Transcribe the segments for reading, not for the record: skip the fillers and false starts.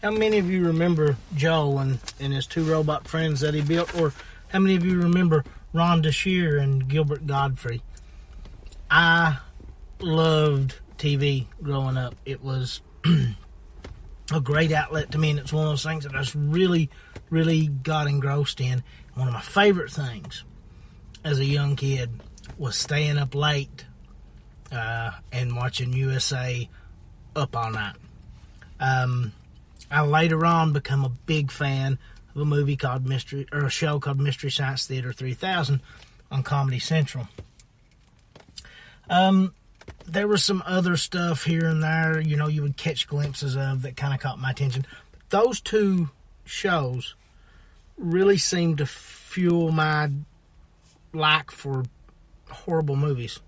How many of you remember Joe and his two robot friends that he built? Or how many of you remember Rhonda Shear and Gilbert Godfrey? I loved TV growing up. It was a great outlet to me, and it's one of those things that I just really, really got engrossed in. One of my favorite things as a young kid was staying up late and watching USA Up All Night. I later on become a big fan of a show called Mystery Science Theater 3000 on Comedy Central. There was some other stuff here and there, you would catch glimpses of that kind of caught my attention. But those two shows really seemed to fuel my like for horrible movies.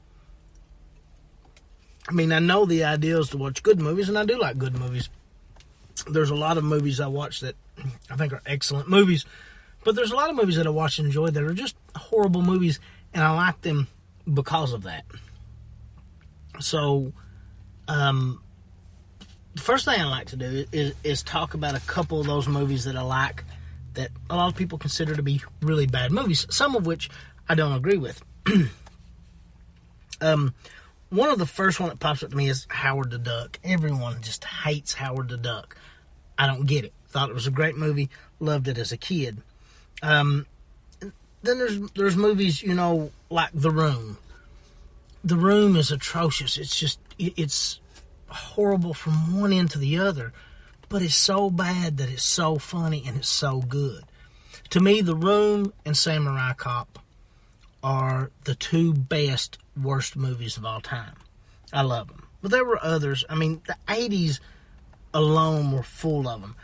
I mean, I know the idea is to watch good movies, and I do like good movies. There's a lot of movies I watch that I think are excellent movies, but there's a lot of movies that I watch and enjoy that are just horrible movies, and I like them because of that. So, the first thing I like to do is talk about a couple of those movies that I like that a lot of people consider to be really bad movies, some of which I don't agree with. One of the first one that pops up to me is Howard the Duck. Everyone just hates Howard the Duck. I don't get it. Thought it was a great movie. Loved it as a kid. Then there's movies, like The Room. The Room is atrocious. It's horrible from one end to the other, but it's so bad that it's so funny and it's so good. To me, The Room and Samurai Cop are the two best, worst movies of all time. I love them. But there were others. I mean, the 80s alone were full of them.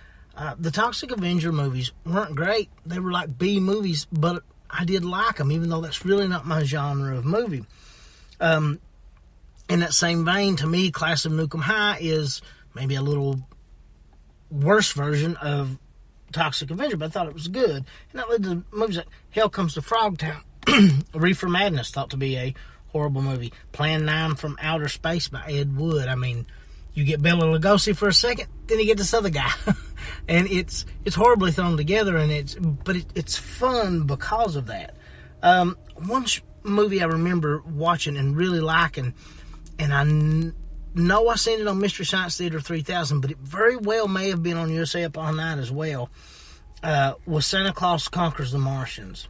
The Toxic Avenger movies weren't great. They were like B movies, but I did like them, even though that's really not my genre of movie. In that same vein, to me, Class of Nukem High is maybe a little worse version of Toxic Avenger, but I thought it was good. And that led to movies like Hell Comes to Frogtown. Reefer Madness, thought to be a horrible movie. Plan 9 from Outer Space by Ed Wood. I mean, you get Bela Lugosi for a second, then you get this other guy. And it's horribly thrown together, and it's fun because of that. One movie I remember watching and really liking, and I know I seen it on Mystery Science Theater 3000, but it very well may have been on USA Up All Night as well, was Santa Claus Conquers the Martians.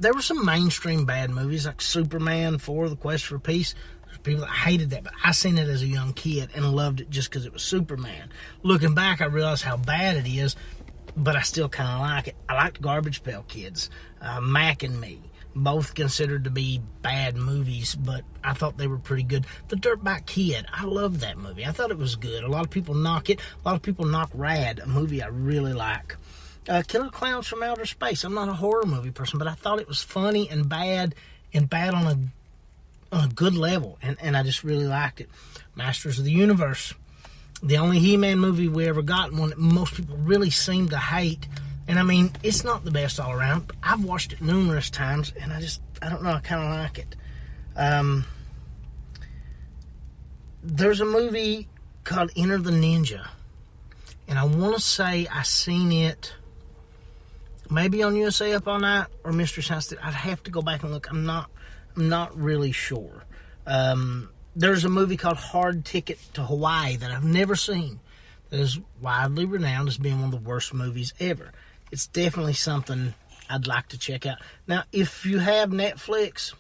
There were some mainstream bad movies like Superman 4, The Quest for Peace. There's people that hated that, but I seen it as a young kid and loved it just because it was Superman. Looking back, I realized how bad it is, but I still kind of like it. I liked Garbage Pail Kids, Mac and Me, both considered to be bad movies, but I thought they were pretty good. The Dirtbag Kid, I loved that movie. I thought it was good. A lot of people knock it. A lot of people knock Rad, a movie I really like. Killer Clowns from Outer Space. I'm not a horror movie person, but I thought it was funny and bad on a good level, and I just really liked it. Masters of the Universe, the only He-Man movie we ever got, and one that most people really seem to hate. And I mean, it's not the best all around, but I've watched it numerous times, and I don't know, I kind of like it. There's a movie called Enter the Ninja, and I want to say I seen it maybe on USA Up All Night or Mystery Science Theater. I'd have to go back and look. I'm not really sure. There's a movie called Hard Ticket to Hawaii that I've never seen that is widely renowned as being one of the worst movies ever. It's definitely something I'd like to check out. Now, if you have Netflix,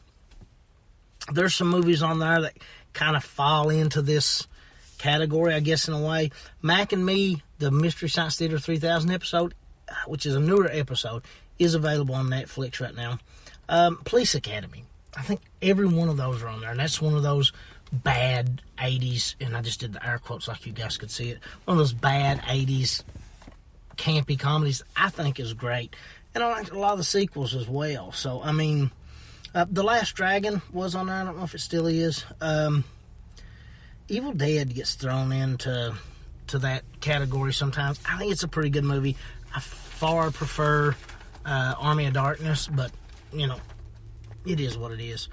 there's some movies on there that kind of fall into this category, I guess, in a way. Mac and Me, the Mystery Science Theater 3000 episode, which is a newer episode, is available on Netflix right now. Police Academy. I think every one of those are on there, and that's one of those bad 80s, and I just did the air quotes like you guys could see it, one of those bad 80s campy comedies I think is great. And I like a lot of the sequels as well. So, I mean, The Last Dragon was on there. I don't know if it still is. Evil Dead gets thrown into that category sometimes. I think it's a pretty good movie. I far prefer Army of Darkness, but, it is what it is.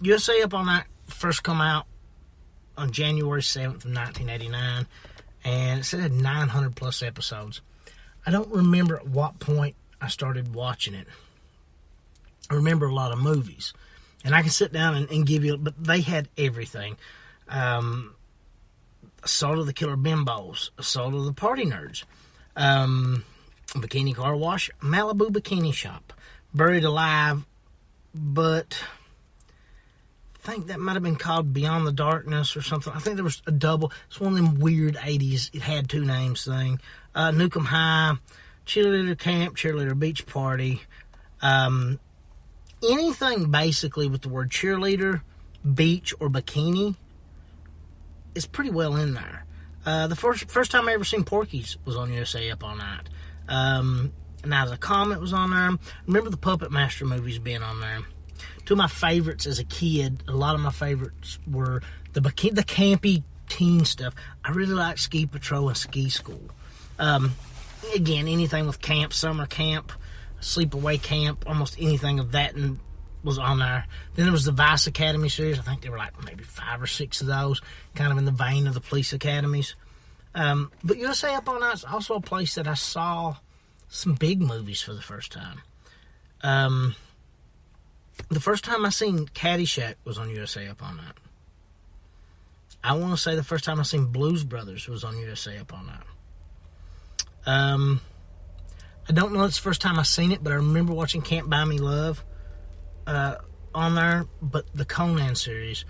USA Up All Night first come out, on January 7th of 1989, and it said it had 900 plus episodes. I don't remember at what point I started watching it. I remember a lot of movies, and I can sit down and give you, but they had everything. Assault of the Killer Bimbos, Assault of the Party Nerds, Bikini Car Wash, Malibu Bikini Shop, Buried Alive, but I think that might have been called Beyond the Darkness or something. I think there was a double. It's one of them weird 80s, it had two names thing. Nukem High, Cheerleader Camp, Cheerleader Beach Party. Anything basically with the word cheerleader, beach, or bikini is pretty well in there. The first time I ever seen Porky's was on USA Up All Night. Now the Comet was on there. I remember the Puppet Master movies being on there. Two of my favorites as a kid, a lot of my favorites were the campy teen stuff. I really liked Ski Patrol and Ski School. Again, anything with camp, summer camp, sleepaway camp, almost anything of that and was on there. Then there was the Vice Academy series. I think there were like maybe 5 or 6 of those, kind of in the vein of the police academies. But USA Up All Night is also a place that I saw some big movies for the first time. The first time I seen Caddyshack was on USA Up All Night. I want to say the first time I seen Blues Brothers was on USA Up All Night. I don't know it's the first time I seen it, but I remember watching Can't Buy Me Love on there. But the Conan series,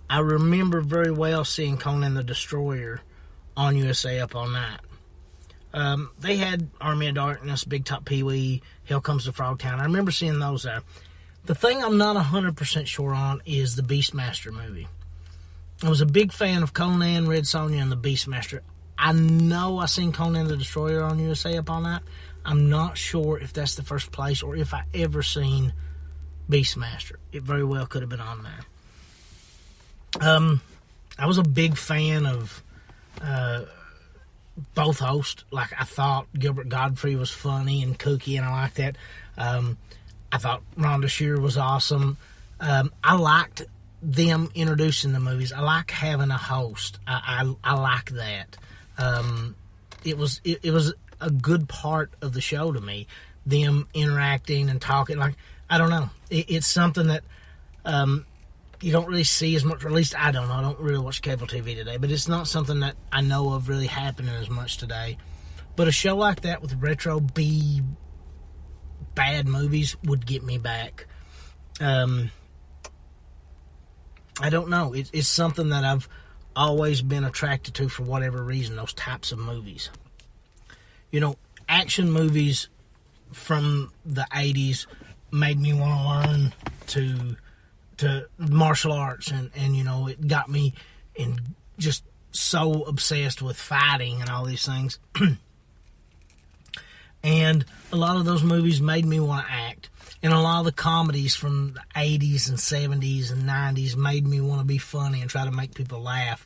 I remember very well seeing Conan the Destroyer on USA Up All Night. They had Army of Darkness, Big Top Pee-wee, Hell Comes to Frogtown. I remember seeing those there. The thing I'm not 100% sure on is the Beastmaster movie. I was a big fan of Conan, Red Sonja, and the Beastmaster. I know I seen Conan the Destroyer on USA Up All Night. I'm not sure if that's the first place or if I ever seen Beastmaster. It very well could have been on there. I was a big fan of both hosts. Like, I thought Gilbert Godfrey was funny and kooky, and I liked that. I thought Rhonda Shear was awesome. I liked them introducing the movies. I like having a host. I like that. It was a good part of the show to me. Them interacting and talking. Like, I don't know. It's something that you don't really see as much, or at least I don't know. I don't really watch cable TV today, but it's not something that I know of really happening as much today. But a show like that with retro B bad movies would get me back. I don't know. It's something that I've always been attracted to for whatever reason, those types of movies. You know, action movies from the 80s made me want to learn to martial arts, and you know, it got me in just so obsessed with fighting and all these things. And a lot of those movies made me want to act. And a lot of the comedies from the 80s and 70s and 90s made me want to be funny and try to make people laugh.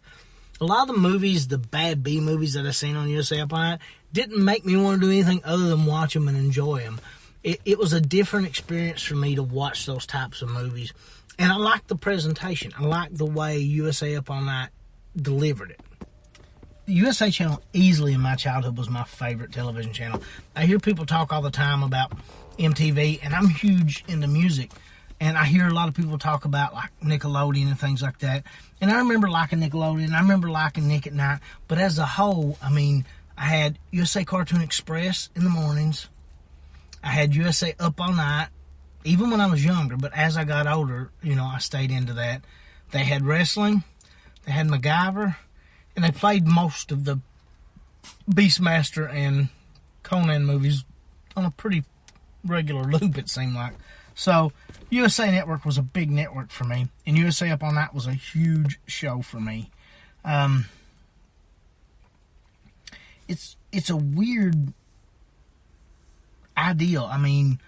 A lot of the movies, the bad B movies that I seen on USA Up All Night, didn't make me want to do anything other than watch them and enjoy them. It was a different experience for me to watch those types of movies. And I liked the presentation. I liked the way USA Up All Night delivered it. The USA Channel easily in my childhood was my favorite television channel. I hear people talk all the time about MTV, and I'm huge into music. And I hear a lot of people talk about like Nickelodeon and things like that. And I remember liking Nickelodeon. I remember liking Nick at Night. But as a whole, I mean, I had USA Cartoon Express in the mornings. I had USA Up All Night, even when I was younger. But as I got older, you know, I stayed into that. They had wrestling. They had MacGyver. And they played most of the Beastmaster and Conan movies on a pretty regular loop, it seemed like. So, USA Network was a big network for me. And USA Up All Night was a huge show for me. It's a weird ideal. I mean,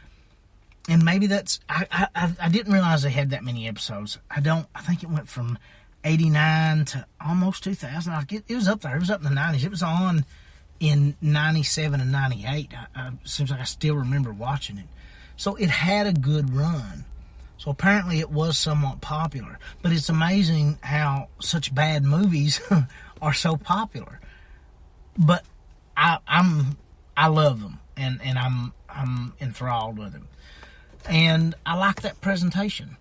and maybe that's... I didn't realize they had that many episodes. I think it went from 89 to almost 2000. It was up there. It was up in the 90s. It was on in 97 and 98. Seems like I still remember watching it. So it had a good run. So apparently it was somewhat popular. But it's amazing how such bad movies are so popular. But I love them, and I'm enthralled with them. And I like that presentation.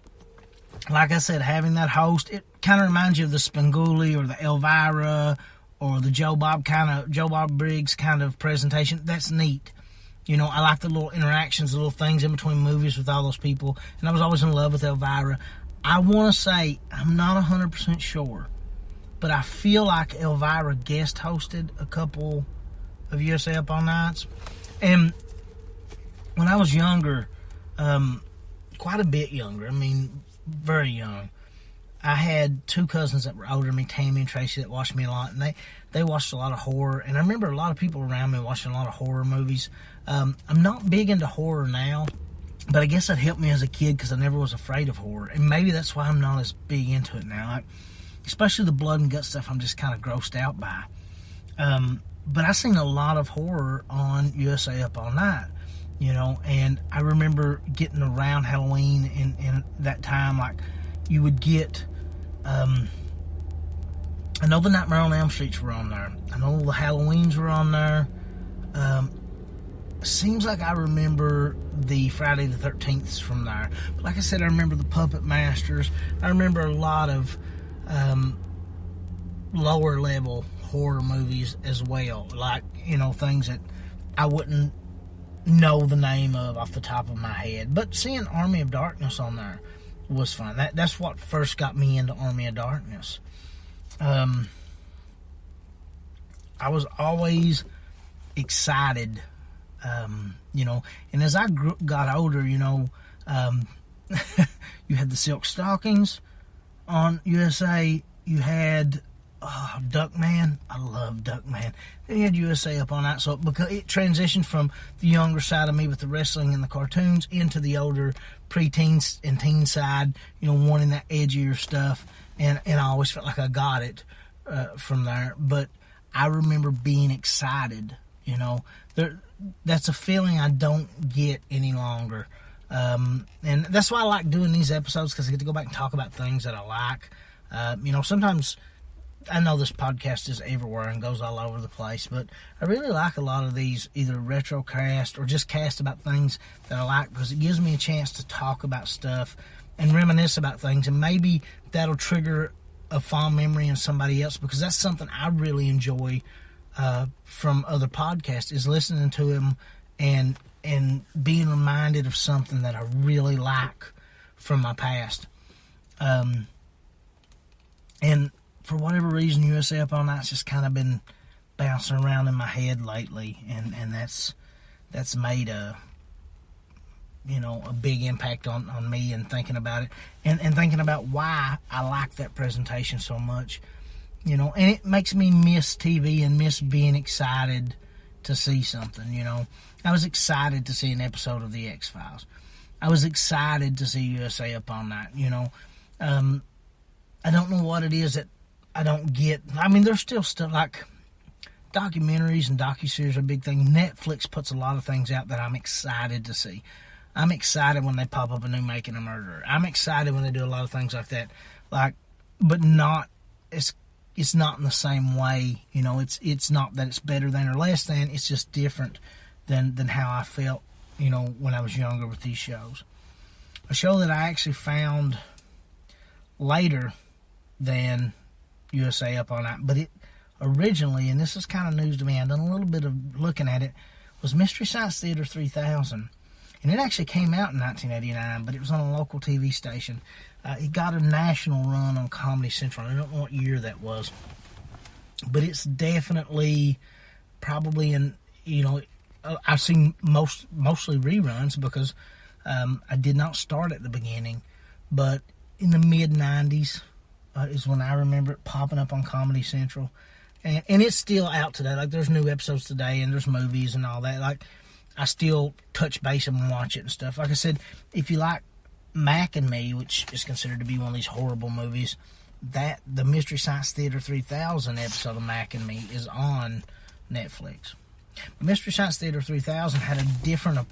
Like I said, having that host, it kind of reminds you of the Spenguli or the Elvira or the Joe Bob Briggs kind of presentation. That's neat. You know, I like the little interactions, the little things in between movies with all those people. And I was always in love with Elvira. I want to say, I'm not 100% sure, but I feel like Elvira guest hosted a couple of USA Up All Nights. And when I was younger, quite a bit younger, I mean, very young, I had two cousins that were older than me, Tammy and Tracy, that watched me a lot, and they watched a lot of horror. And I remember a lot of people around me watching a lot of horror movies. I'm not big into horror now, but I guess that helped me as a kid because I never was afraid of horror. And maybe that's why I'm not as big into it now. Like, especially the blood and gut stuff, I'm just kind of grossed out by. But I seen a lot of horror on USA Up All Night, you know, and I remember getting around Halloween in that time, like, you would get, I know the Nightmare on Elm Streets were on there. I know the Halloweens were on there. Seems like I remember the Friday the 13th from there. But like I said, I remember the Puppet Masters. I remember a lot of lower level horror movies as well. Like, you know, things that I wouldn't know the name of off the top of my head. But seeing Army of Darkness on there was fun. That's what first got me into Army of Darkness. I was always excited, you know, and as I got older, you know, you had the Silk Stockings on USA. You had Duckman. I love Duckman. Then you had USA Up All Night. So because it transitioned from the younger side of me with the wrestling and the cartoons into the older preteens and teen side, you know, wanting that edgier stuff. And I always felt like I got it from there. But I remember being excited, you know. That's a feeling I don't get any longer. And that's why I like doing these episodes, because I get to go back and talk about things that I like. You know, sometimes I know this podcast is everywhere and goes all over the place, but I really like a lot of these, either retro cast or just cast about things that I like, because it gives me a chance to talk about stuff and reminisce about things, and maybe that'll trigger a fond memory in somebody else, because that's something I really enjoy from other podcasts, is listening to them and being reminded of something that I really like from my past. And for whatever reason, USA Up All Night's just kind of been bouncing around in my head lately, and that's made a big impact on me, and thinking about it, and thinking about why I like that presentation so much, you know, and it makes me miss TV and miss being excited to see something, you know. I was excited to see an episode of The X-Files. I was excited to see USA Up All Night, you know. I don't know what it is that I don't get. I mean, there's still stuff like documentaries and docuseries are a big thing. Netflix puts a lot of things out that I'm excited to see. I'm excited when they pop up a new Making a Murderer. I'm excited when they do a lot of things like that. Like, but not, it's not in the same way, you know. It's not that it's better than or less than. It's just different than how I felt, you know, when I was younger with these shows. A show that I actually found later than USA Up All Night, but it originally, and this is kind of news to me, I've done a little bit of looking at it, was Mystery Science Theater 3000. And it actually came out in 1989, but it was on a local TV station. It got a national run on Comedy Central. I don't know what year that was, but it's definitely probably in, you know, I've seen mostly reruns, because I did not start at the beginning, but in the mid-90s is when I remember it popping up on Comedy Central. And it's still out today. Like, there's new episodes today, and there's movies and all that. Like, I still touch base and watch it and stuff. Like I said, if you like Mac and Me, which is considered to be one of these horrible movies, that the Mystery Science Theater 3000 episode of Mac and Me is on Netflix. Mystery Science Theater 3000 had a different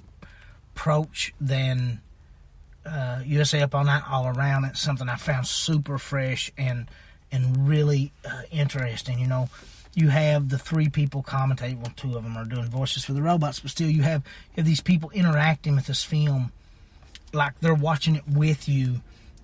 approach than USA Up All Night all around. It's something I found super fresh and really interesting. You know, you have the three people commentating. Well, two of them are doing voices for the robots, but still you have these people interacting with this film like they're watching it with you,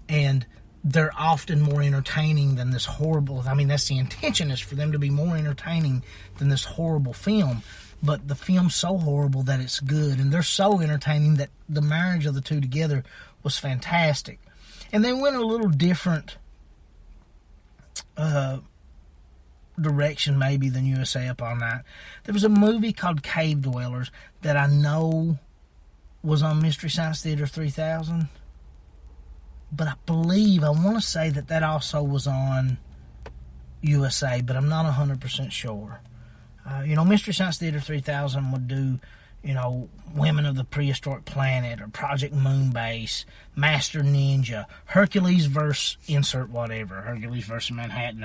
and they're often more entertaining than this horrible. I mean, that's the intention, is for them to be more entertaining than this horrible film. But the film's so horrible that it's good, and they're so entertaining that the marriage of the two together was fantastic. And they went a little different direction maybe than USA Up All Night. There was a movie called Cave Dwellers that I know was on Mystery Science Theater 3000, but I want to say that also was on USA, but I'm not 100% sure. You know, Mystery Science Theater 3000 would do, you know, Women of the Prehistoric Planet, or Project Moonbase, Master Ninja, Hercules versus insert whatever, Hercules versus Manhattan,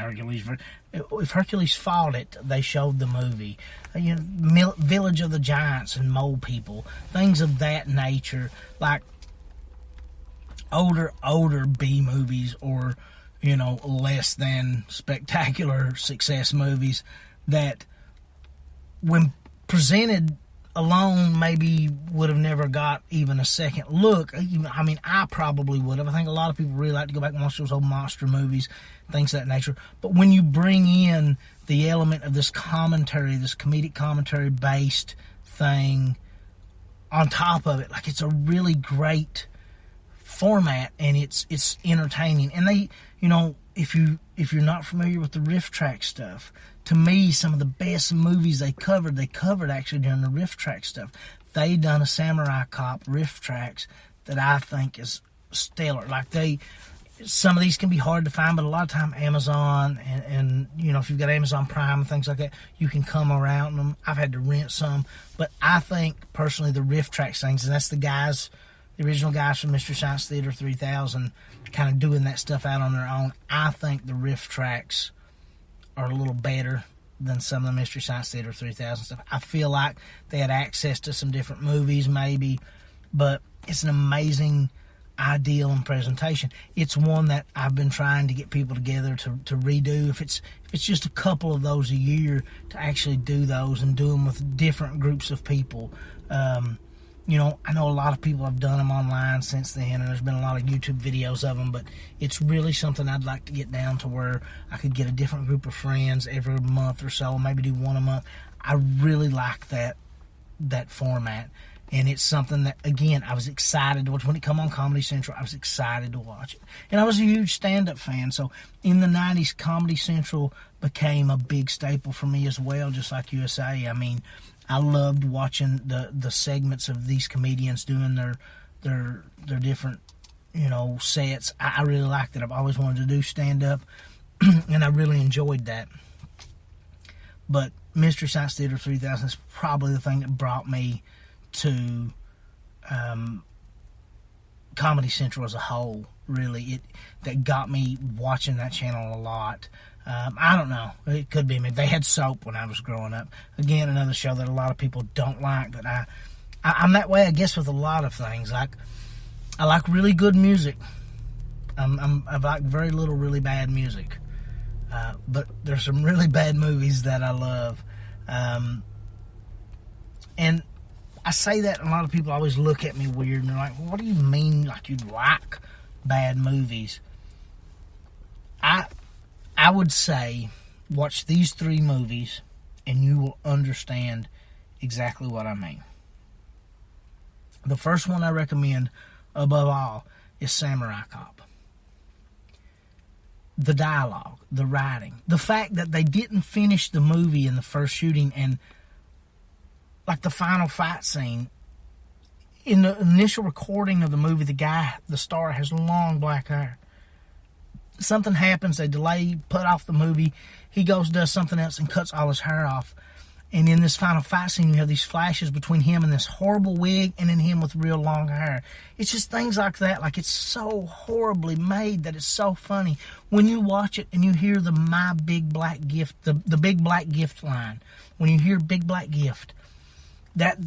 if Hercules fought it, they showed the movie. You know, Village of the Giants and Mole People, things of that nature, like older B movies, or, you know, less than spectacular success movies that, when presented alone, maybe would have never got even a second look. I mean, I probably would have. I think a lot of people really like to go back and watch those old monster movies, things of that nature. But when you bring in the element of this commentary, this comedic commentary based thing on top of it, like, it's a really great format, and it's entertaining. And they, you know, if you're not familiar with the riff track stuff, to me, some of the best movies they covered actually during the riff track stuff. They done a Samurai Cop riff tracks that I think is stellar. Like, some of these can be hard to find, but a lot of time Amazon and you know, if you've got Amazon Prime and things like that, you can come around them. I've had to rent some, but I think personally the riff tracks things, and that's the original guys from Mystery Science Theater 3000, kind of doing that stuff out on their own. I think the riff tracks are a little better than some of the Mystery Science Theater 3000 stuff. I feel like they had access to some different movies maybe, but it's an amazing ideal and presentation. It's one that I've been trying to get people together to redo. If it's just a couple of those a year, to actually do those and do them with different groups of people. You know, I know a lot of people have done them online since then, and there's been a lot of YouTube videos of them, but it's really something I'd like to get down to where I could get a different group of friends every month or so, maybe do one a month. I really like that format, and it's something that, again, I was excited to watch. When it come on Comedy Central, I was excited to watch it. And I was a huge stand-up fan, so in the 90s, Comedy Central became a big staple for me as well, just like USA. I mean, I loved watching the segments of these comedians doing their different, you know, sets. I really liked it. I've always wanted to do stand-up, and I really enjoyed that. But Mystery Science Theater 3000 is probably the thing that brought me to Comedy Central as a whole, really. That got me watching that channel a lot. I don't know. It could be me. They had Soap when I was growing up. Again, another show that a lot of people don't like, but I'm that way, I guess, with a lot of things. Like, I like really good music. I like very little really bad music. But there's some really bad movies that I love. And I say that, and a lot of people always look at me weird, and they're like, well, what do you mean, like, you like bad movies? I would say, watch these three movies, and you will understand exactly what I mean. The first one I recommend, above all, is Samurai Cop. The dialogue, the writing, the fact that they didn't finish the movie in the first shooting, and like the final fight scene, in the initial recording of the movie, the star has long black hair. Something happens, they delay, put off the movie, he goes, does something else, and cuts all his hair off. And in this final fight scene, you have these flashes between him and this horrible wig, and then him with real long hair. It's just things like that. Like, it's so horribly made that it's so funny. When you watch it and you hear the "My Big Black Gift," the Big Black Gift line, when you hear "Big Black Gift," that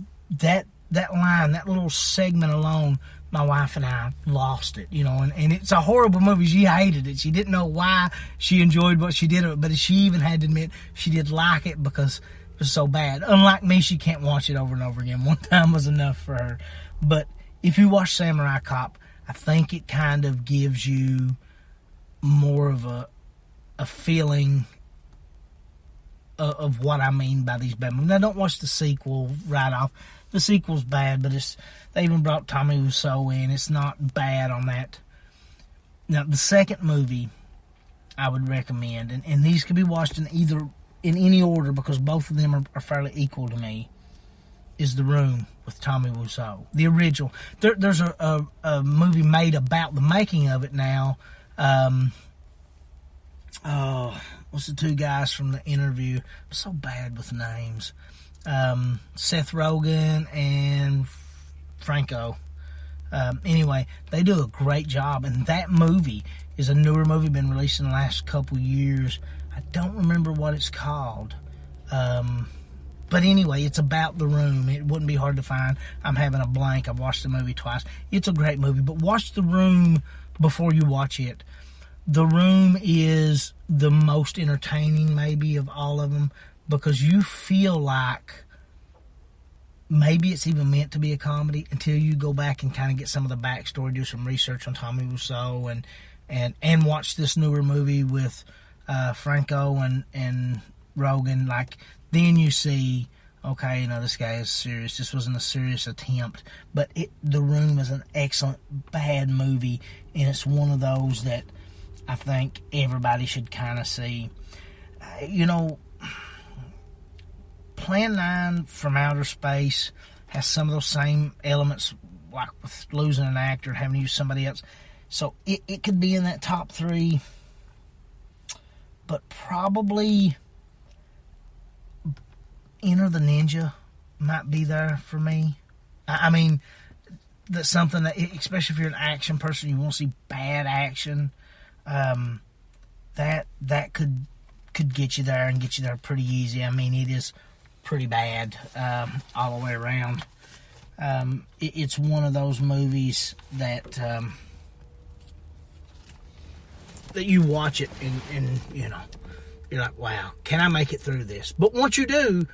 that line, that little segment alone, my wife and I lost it, you know, and it's a horrible movie. She hated it. She didn't know why she enjoyed what she did, but she even had to admit she did like it because it was so bad. Unlike me, she can't watch it over and over again. One time was enough for her. But if you watch Samurai Cop, I think it kind of gives you more of a feeling of what I mean by these bad movies. Now, don't watch the sequel right off. The sequel's bad, but they even brought Tommy Wiseau in. It's not bad on that. Now, the second movie I would recommend, and these could be watched in any order because both of them are fairly equal to me, is The Room with Tommy Wiseau. The original. There's a movie made about the making of it now. What's the two guys from The Interview? I'm so bad with names. Seth Rogen and Franco. Anyway, they do a great job, and that movie is a newer movie, been released in the last couple years. I don't remember what it's called. But anyway, it's about The Room. It wouldn't be hard to find. I'm having a blank. I've watched the movie twice. It's a great movie, but watch The Room before you watch it. The Room is the most entertaining, maybe, of all of them, because you feel like maybe it's even meant to be a comedy until you go back and kind of get some of the backstory, do some research on Tommy Wiseau, and watch this newer movie with Franco and Rogen. Like, then you see, okay, you know, this guy is serious. This wasn't a serious attempt, but The Room is an excellent bad movie, and it's one of those that I think everybody should kind of see. You know, Plan 9 from Outer Space has some of those same elements, like with losing an actor and having to use somebody else. So it could be in that top 3, but probably Enter the Ninja might be there for me. I mean, that's something that, especially if you're an action person, you want to see bad action. That could get you there and get you there pretty easy. I mean, it is pretty bad all the way around. It's one of those movies that that you watch it and you know, you're like, wow, can I make it through this? But once you do,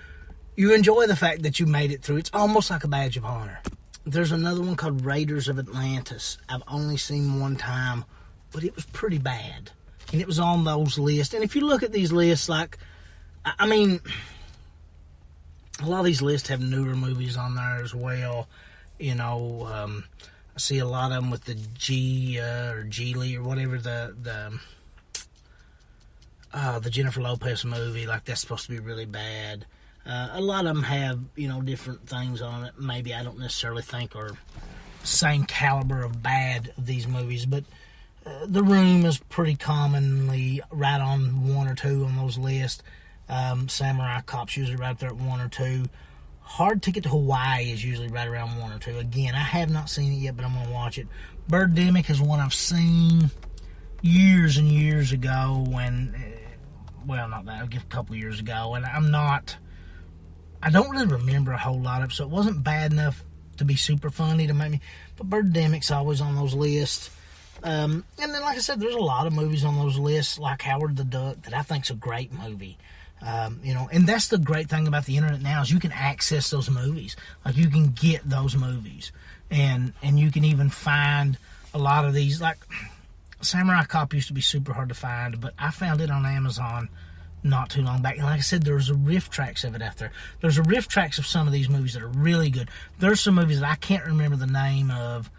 you enjoy the fact that you made it through. It's almost like a badge of honor. There's another one called Raiders of Atlantis. I've only seen one time, but it was pretty bad. And it was on those lists. And if you look at these lists, like, I mean, a lot of these lists have newer movies on there as well. You know, I see a lot of them with the or Geely or whatever, the Jennifer Lopez movie. Like, that's supposed to be really bad. A lot of them have, you know, different things on it. Maybe I don't necessarily think are same caliber of bad of these movies, but The Room is pretty commonly right on 1 or 2 on those lists. Samurai Cop's usually right there at 1 or 2. Hard Ticket to Hawaii is usually right around 1 or 2. Again, I have not seen it yet, but I'm going to watch it. Birdemic is one I've seen years and years ago when, well, not that, a couple years ago, and I don't really remember a whole lot of it, so it wasn't bad enough to be super funny to make me, but Birdemic's always on those lists. And then, like I said, there's a lot of movies on those lists, like Howard the Duck, that I think's a great movie. You know, and that's the great thing about the internet now is you can access those movies. Like, you can get those movies, and you can even find a lot of these. Like, Samurai Cop used to be super hard to find, but I found it on Amazon not too long back. And like I said, there's a riff tracks of it out there. There's a riff tracks of some of these movies that are really good. There's some movies that I can't remember the name of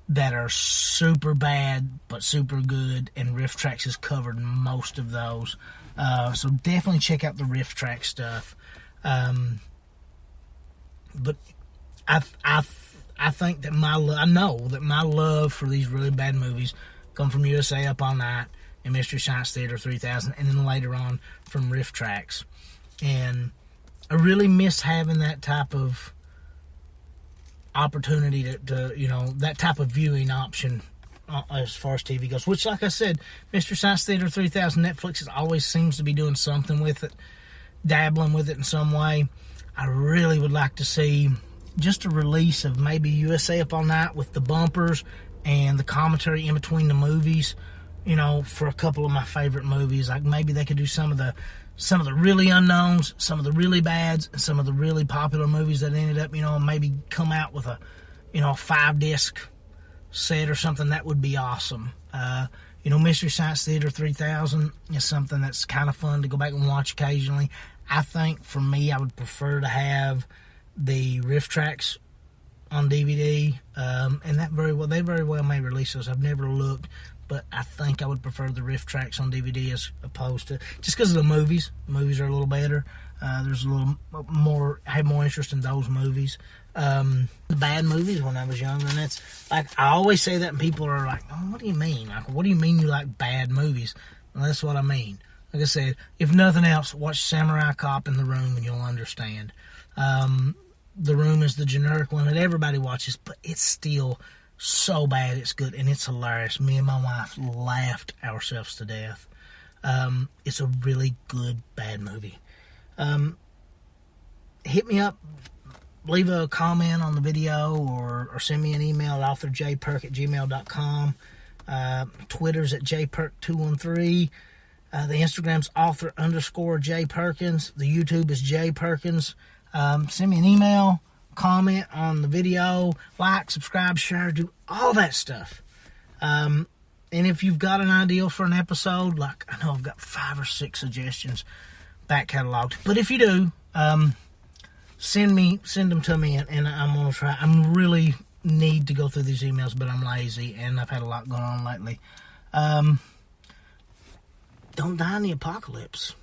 that are super bad but super good, and Riff Tracks has covered most of those. So definitely check out the Riff Track stuff. But I think that I know that my love for these really bad movies come from USA Up All Night and Mystery Science Theater 3000, and then later on from Riff Tracks. And I really miss having that type of opportunity to you know, that type of viewing option as far as TV goes, which, like I said, Mystery Science Theater 3000, Netflix always seems to be doing something with it, dabbling with it in some way. I really would like to see just a release of maybe USA Up All Night with the bumpers and the commentary in between the movies, you know, for a couple of my favorite movies. Like maybe they could do some of the really unknowns, some of the really bads, and some of the really popular movies that ended up, you know, maybe come out with a, you know, 5-disc set or something. That would be awesome. You know, Mystery Science Theater 3000 is something that's kind of fun to go back and watch occasionally. I think for me, I would prefer to have the riff tracks on DVD, and they very well may release those. I've never looked, but I think I would prefer the riff tracks on DVD as opposed to, just because of the movies. The movies are a little better. There's a little more, I have more interest in those movies. The bad movies when I was younger, and that's like, I always say that and people are like, oh, what do you mean? Like, what do you mean you like bad movies? Well, that's what I mean. Like I said, if nothing else, watch Samurai Cop and The Room and you'll understand. The Room is the generic one that everybody watches, but it's still so bad it's good, and it's hilarious. Me and my wife laughed ourselves to death. It's a really good bad movie. Hit me up, leave a comment on the video, or send me an email at authorjperk@gmail.com. Twitter's at jperk213. The Instagram's author_J Perkins. The YouTube is J Perkins. Send me an email, comment on the video, like, subscribe, share, do all that stuff. And if you've got an idea for an episode, like I know I've got 5 or 6 suggestions back cataloged, but if you do, send them to me, and I'm gonna try. I'm really need to go through these emails, but I'm lazy and I've had a lot going on lately. Don't die in the apocalypse.